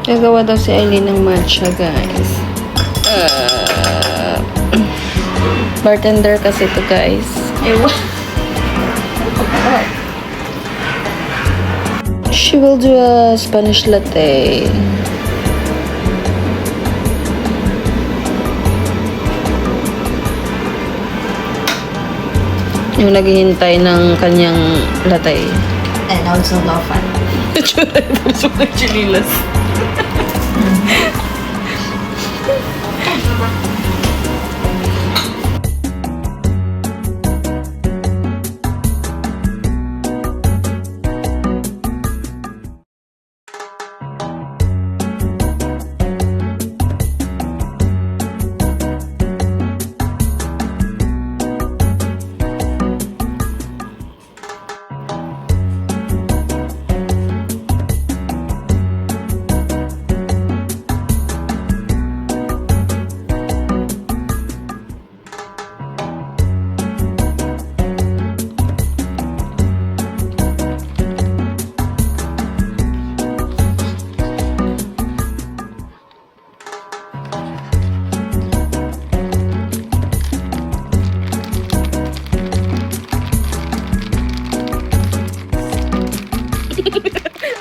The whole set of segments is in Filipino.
Gagawa daw si Eileen ng matcha, guys. Bartender kasi to, guys. Ewan. She will do a Spanish latte. Yung naghihintay ng kanyang latte. And also Lofan. Gusto ng chinilas.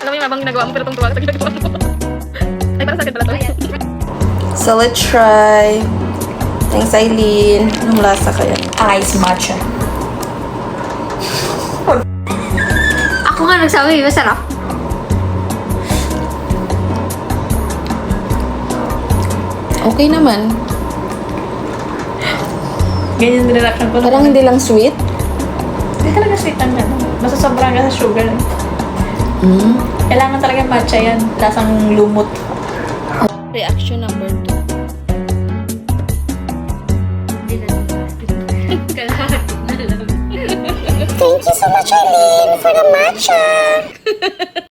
Alam mo yung habang ginagawa mo, pero tungtuwa ka sa ginagawa mo. Ay, para sa akin pala to. So, let's try. Thanks, Eileen. Anong lasa kaya? Ice matcha. Ako nga nagsabi, masarap. Okay naman. Ganyan din reaction ko. Parang hindi lang sweet. Hindi talaga sweet ang ano. Masasobra ka sa sugar. Kailangan talaga matcha yan. Lasang lumot. Reaction number 2. Thank you so much, Eileen, for the matcha.